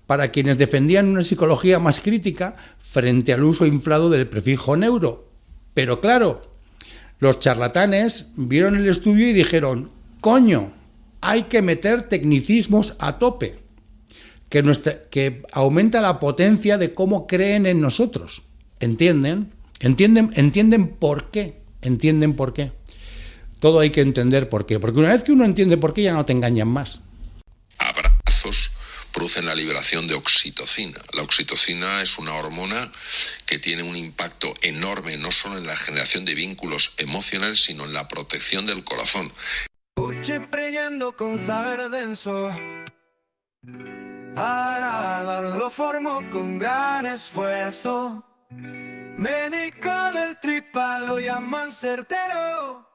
Speaker 2: para quienes defendían una psicología más crítica frente al uso inflado del prefijo neuro. Pero claro, los charlatanes vieron el estudio y dijeron, coño, hay que meter tecnicismos a tope, que aumenta la potencia de cómo creen en nosotros. ¿Entienden? ¿Entienden por qué? ¿Entienden por qué? Todo hay que entender por qué. Porque una vez que uno entiende por qué, ya no te engañan más.
Speaker 6: Abrazos producen la liberación de oxitocina. La oxitocina es una hormona que tiene un impacto enorme no solo en la generación de vínculos emocionales, sino en la protección del corazón.
Speaker 3: Noche brillando con saber denso. Ahora lo formo con gran esfuerzo. Médico del tripa lo llaman certero.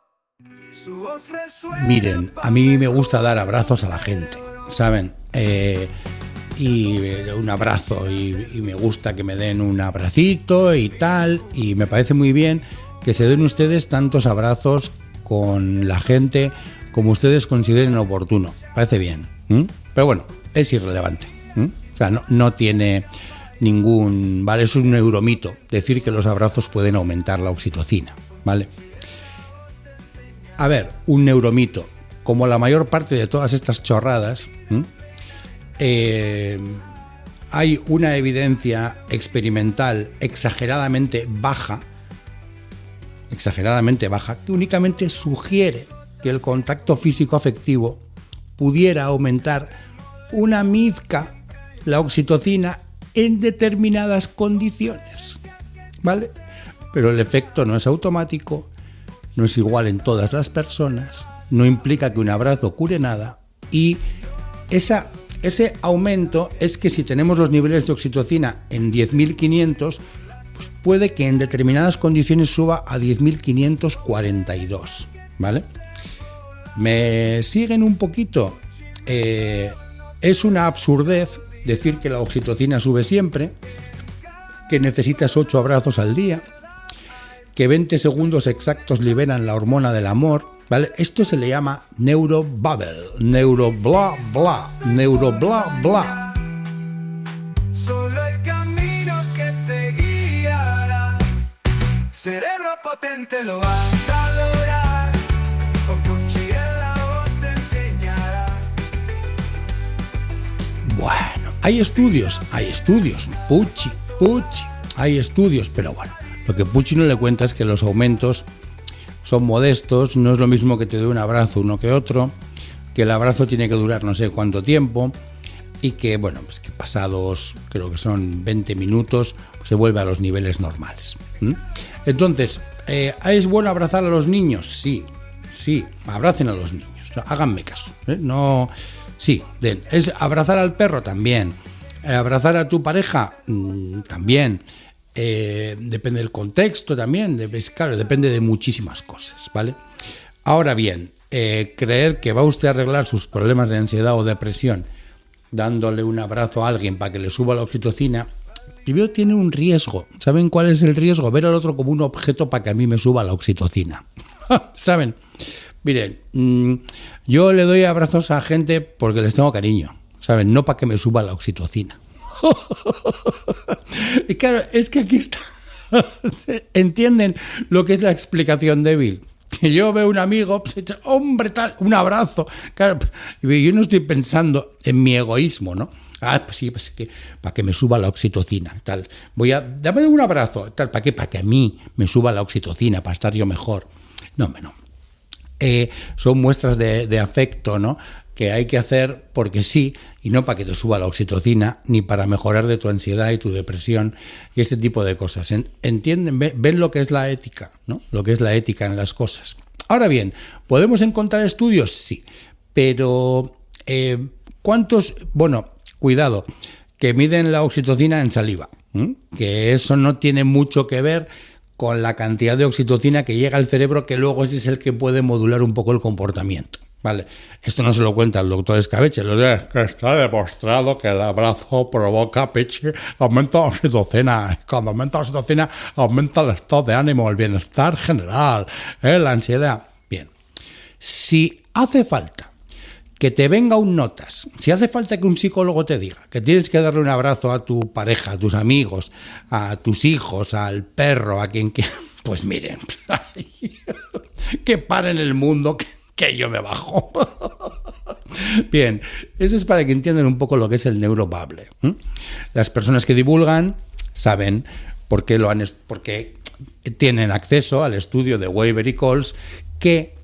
Speaker 3: Su voz resuena.
Speaker 2: Miren, a mí me gusta dar abrazos a la gente, ¿saben? Y un abrazo y me gusta que me den un abracito y tal, y me parece muy bien que se den ustedes tantos abrazos con la gente como ustedes consideren oportuno. Parece bien, ¿m? Pero bueno, es irrelevante, ¿m? O sea, no tiene ningún... Vale, es un neuromito decir que los abrazos pueden aumentar la oxitocina, ¿vale? A ver, un neuromito, como la mayor parte de todas estas chorradas, hay una evidencia experimental exageradamente baja, que únicamente sugiere que el contacto físico afectivo pudiera aumentar una mizca la oxitocina en determinadas condiciones, ¿vale? Pero el efecto no es automático, no es igual en todas las personas, no implica que un abrazo cure nada, y ese aumento es que si tenemos los niveles de oxitocina en 10.500, pues puede que en determinadas condiciones suba a 10.542, ¿vale? ¿Me siguen un poquito? Es una absurdez decir que la oxitocina sube siempre, que necesitas 8 abrazos al día, que 20 segundos exactos liberan la hormona del amor, ¿vale? Esto se le llama neurobubble, neurobla bla, neurobla bla.
Speaker 3: Solo el camino que te guiará. Cerebro potente lo vas a lograr. Con Pucci en la voz te enseñará.
Speaker 2: Bueno, hay estudios, Pucci, hay estudios, pero bueno, lo que Pucci no le cuenta es que los aumentos son modestos, no es lo mismo que te dé un abrazo uno que otro, que el abrazo tiene que durar no sé cuánto tiempo, y que, bueno, pues que pasados, creo que son 20 minutos, pues se vuelve a los niveles normales. Entonces, ¿es bueno abrazar a los niños? Sí, abracen a los niños, háganme caso, no... Sí, ¿es abrazar al perro? También. ¿Abrazar a tu pareja? También. Depende del contexto también, claro, depende de muchísimas cosas, ¿vale? Ahora bien, creer que va usted a arreglar sus problemas de ansiedad o depresión dándole un abrazo a alguien para que le suba la oxitocina, primero tiene un riesgo. ¿Saben cuál es el riesgo? Ver al otro como un objeto para que a mí me suba la oxitocina. ¿Saben? Miren, yo le doy abrazos a gente porque les tengo cariño, ¿saben? No para que me suba la oxitocina. Y claro, es que aquí está. ¿Entienden lo que es la explicación débil? Que yo veo un amigo, pues, hombre, tal, un abrazo. Claro, yo no estoy pensando en mi egoísmo, ¿no? Pues sí, pues que para que me suba la oxitocina, tal. Dame un abrazo, tal, ¿para qué? Para que a mí me suba la oxitocina, para estar yo mejor. No. Son muestras de afecto, ¿no? Que hay que hacer porque sí, y no para que te suba la oxitocina, ni para mejorar de tu ansiedad y tu depresión y este tipo de cosas. ¿Entienden? ¿Ven lo que es la ética, ¿no? Lo que es la ética en las cosas. Ahora bien, ¿podemos encontrar estudios? Sí, pero ¿cuántos? Bueno, cuidado, que miden la oxitocina en saliva, que eso no tiene mucho que ver con la cantidad de oxitocina que llega al cerebro, que luego ese es el que puede modular un poco el comportamiento. Vale, esto no se lo cuenta el doctor Escabeche, que está demostrado que el abrazo provoca aumenta la oxitocina. Cuando aumenta la oxitocina, aumenta el estado de ánimo, el bienestar general, la ansiedad. Bien, si hace falta que te venga un notas, si hace falta que un psicólogo te diga que tienes que darle un abrazo a tu pareja, a tus amigos, a tus hijos, al perro, a quien que... Pues miren, que paren el mundo, que yo me bajo. Bien, eso es para que entiendan un poco lo que es el neurobubble. Las personas que divulgan saben porque tienen acceso al estudio de Weber y Coles, que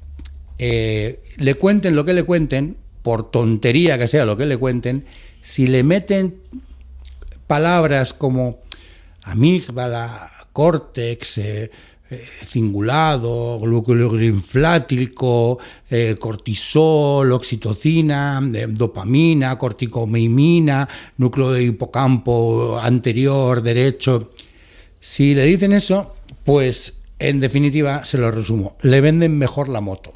Speaker 2: le cuenten lo que le cuenten, por tontería que sea lo que le cuenten, si le meten palabras como amígdala, córtex, cingulado, glúculo linfático, cortisol, oxitocina, dopamina, corticomeimina, núcleo de hipocampo anterior derecho. Si le dicen eso, pues en definitiva, se lo resumo, le venden mejor la moto.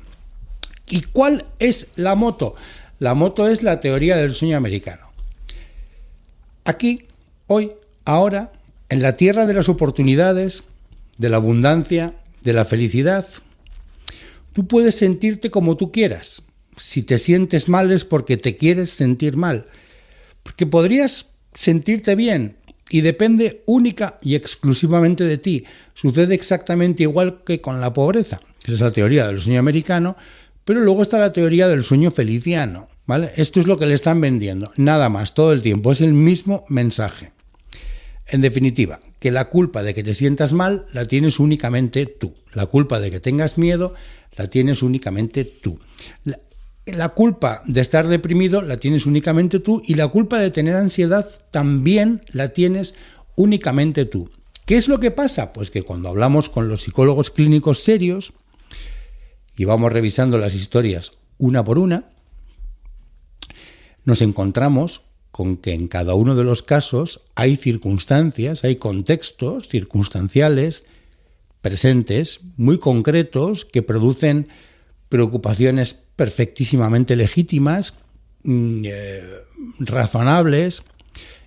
Speaker 2: ¿Y cuál es la moto? La moto es la teoría del sueño americano. Aquí, hoy, ahora, en la tierra de las oportunidades, de la abundancia, de la felicidad, tú puedes sentirte como tú quieras. Si te sientes mal es porque te quieres sentir mal. Porque podrías sentirte bien y depende única y exclusivamente de ti. Sucede exactamente igual que con la pobreza. Esa es la teoría del sueño americano, pero luego está la teoría del sueño feliciano, ¿vale? Esto es lo que le están vendiendo, nada más, todo el tiempo, es el mismo mensaje. En definitiva, que la culpa de que te sientas mal la tienes únicamente tú. La culpa de que tengas miedo la tienes únicamente tú. La culpa de estar deprimido la tienes únicamente tú y la culpa de tener ansiedad también la tienes únicamente tú. ¿Qué es lo que pasa? Pues que cuando hablamos con los psicólogos clínicos serios y vamos revisando las historias una por una, nos encontramos con que en cada uno de los casos hay circunstancias, hay contextos circunstanciales presentes, muy concretos, que producen preocupaciones perfectísimamente legítimas, razonables,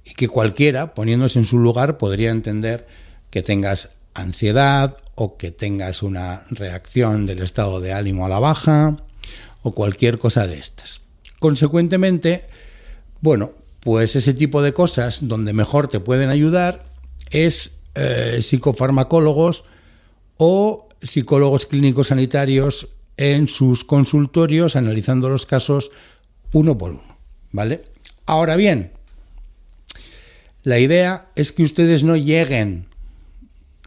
Speaker 2: y que cualquiera, poniéndose en su lugar, podría entender que tengas ansiedad o que tengas una reacción del estado de ánimo a la baja o cualquier cosa de estas. Consecuentemente, bueno, pues ese tipo de cosas donde mejor te pueden ayudar es psicofarmacólogos o psicólogos clínicos sanitarios en sus consultorios analizando los casos uno por uno, ¿vale? Ahora bien, la idea es que ustedes no lleguen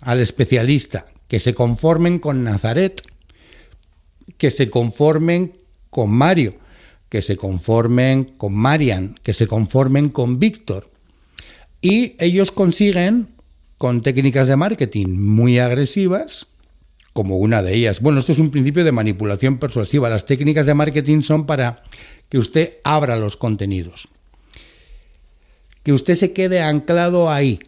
Speaker 2: al especialista, que se conformen con Nazaret, que se conformen con Mario, que se conformen con Marian, que se conformen con Víctor. Y ellos consiguen, con técnicas de marketing muy agresivas, como una de ellas. Bueno, esto es un principio de manipulación persuasiva. Las técnicas de marketing son para que usted abra los contenidos, que usted se quede anclado ahí,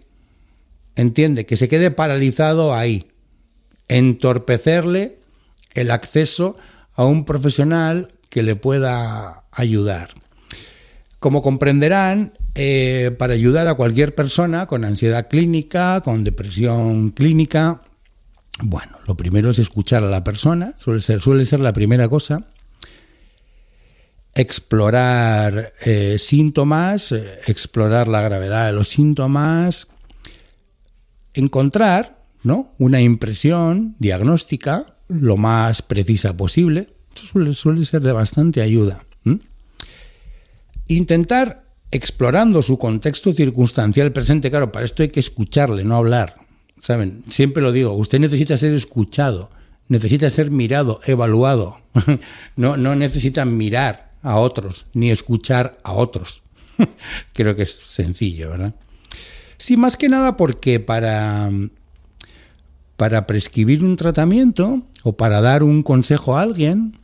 Speaker 2: entiende, que se quede paralizado ahí, entorpecerle el acceso a un profesional que le pueda ayudar. Como comprenderán, para ayudar a cualquier persona con ansiedad clínica, con depresión clínica, bueno, lo primero es escuchar a la persona, suele ser la primera cosa, explorar síntomas, explorar la gravedad de los síntomas, encontrar, ¿no?, una impresión diagnóstica lo más precisa posible. Eso suele ser de bastante ayuda. Intentar, explorando su contexto circunstancial presente, claro, para esto hay que escucharle, no hablar. ¿Saben? Siempre lo digo, usted necesita ser escuchado, necesita ser mirado, evaluado. No necesita mirar a otros, ni escuchar a otros. Creo que es sencillo, ¿verdad? Sí, más que nada porque para prescribir un tratamiento o para dar un consejo a alguien,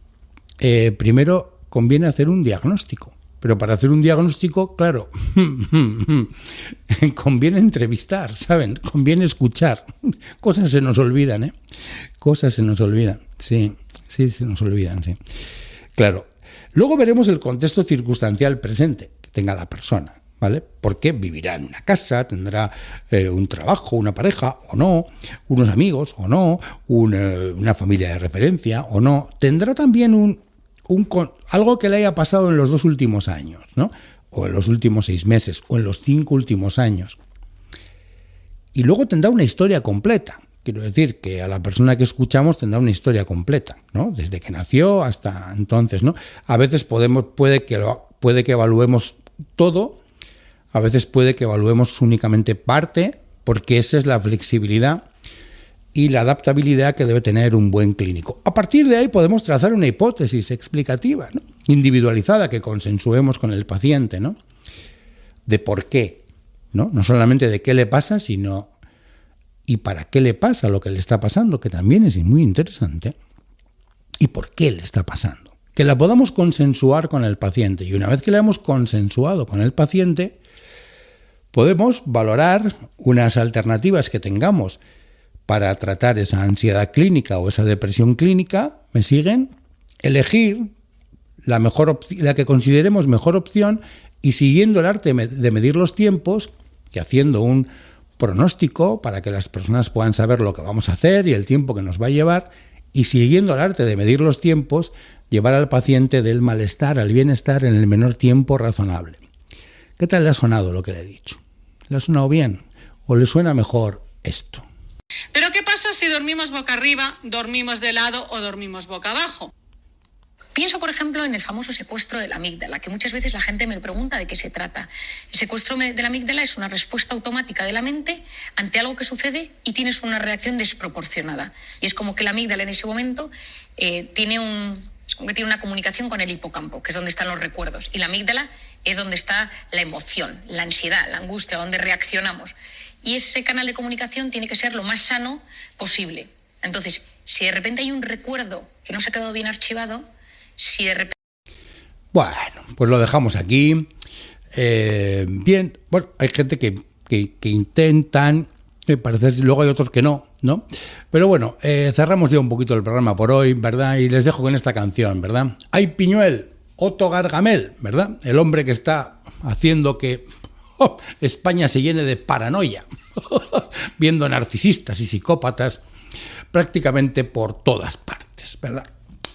Speaker 2: primero conviene hacer un diagnóstico. Pero para hacer un diagnóstico, claro, conviene entrevistar, ¿saben? Conviene escuchar. Cosas se nos olvidan, ¿eh? Cosas se nos olvidan. Sí, se nos olvidan, sí. Claro. Luego veremos el contexto circunstancial presente que tenga la persona, ¿vale? Porque vivirá en una casa, tendrá un trabajo, una pareja o no, unos amigos o no, una familia de referencia o no. Tendrá también algo que le haya pasado en los 2 últimos años, ¿no? O en los últimos 6 meses, o en los 5 últimos años. Y luego tendrá una historia completa. Quiero decir que a la persona que escuchamos tendrá una historia completa, ¿no? Desde que nació hasta entonces, ¿no? A veces puede que evaluemos todo, a veces puede que evaluemos únicamente parte, porque esa es la flexibilidad y la adaptabilidad que debe tener un buen clínico. A partir de ahí podemos trazar una hipótesis explicativa, ¿no?, individualizada, que consensuemos con el paciente, ¿no?, de por qué, ¿no? No solamente de qué le pasa, sino y para qué le pasa lo que le está pasando, que también es muy interesante, y por qué le está pasando. Que la podamos consensuar con el paciente, y una vez que la hemos consensuado con el paciente, podemos valorar unas alternativas que tengamos para tratar esa ansiedad clínica o esa depresión clínica, ¿me siguen? Elegir la que consideremos mejor opción y siguiendo el arte de medir los tiempos y haciendo un pronóstico para que las personas puedan saber lo que vamos a hacer y el tiempo que nos va a llevar, y siguiendo el arte de medir los tiempos, llevar al paciente del malestar al bienestar en el menor tiempo razonable. ¿Qué tal le ha sonado lo que le he dicho? ¿Le ha sonado bien? ¿O le suena mejor esto?
Speaker 1: Pero ¿qué pasa si dormimos boca arriba, dormimos de lado o dormimos boca abajo?
Speaker 5: Pienso, por ejemplo, en el famoso secuestro de la amígdala, que muchas veces la gente me pregunta de qué se trata. El secuestro de la amígdala es una respuesta automática de la mente ante algo que sucede y tienes una reacción desproporcionada. Y es como que la amígdala en ese momento tiene una comunicación con el hipocampo, que es donde están los recuerdos. Y la amígdala es donde está la emoción, la ansiedad, la angustia, donde reaccionamos. Y ese canal de comunicación tiene que ser lo más sano posible. Entonces, si de repente hay un recuerdo que no se ha quedado bien archivado, si de repente...
Speaker 2: Bueno, pues lo dejamos aquí. Bien, bueno, hay gente que intentan parecer, luego hay otros que no, ¿no? Pero bueno, cerramos ya un poquito el programa por hoy, ¿verdad? Y les dejo con esta canción, ¿verdad? Ay Piñuel, Otto Gargamel, ¿verdad? El hombre que está haciendo que España se llene de paranoia, viendo narcisistas y psicópatas prácticamente por todas partes, ¿verdad?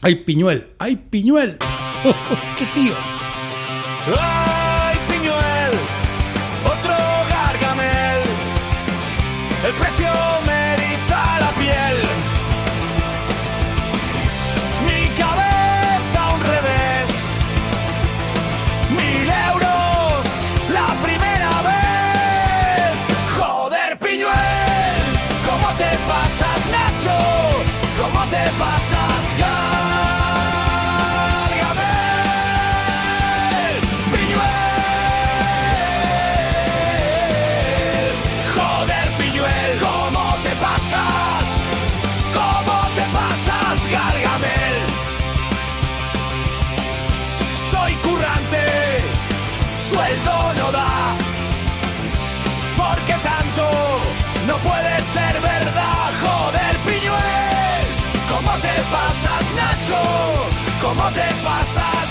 Speaker 2: ¡Ay, Piñuel! ¡Ay, Piñuel! ¡Qué tío!
Speaker 3: ¡Ay, Piñuel! Otro Gargamel. El precio me eriza la piel. Mi cabeza a un revés. 1.000 euros la primera vez. ¡Joder, Piñuel! ¿Cómo te pasas, Nacho? ¿Cómo te pasas, Gargamel? Sueldo no da, porque tanto no puede ser verdad. Joder, Piñuel, ¿cómo te pasas, Nacho? ¿Cómo te pasas?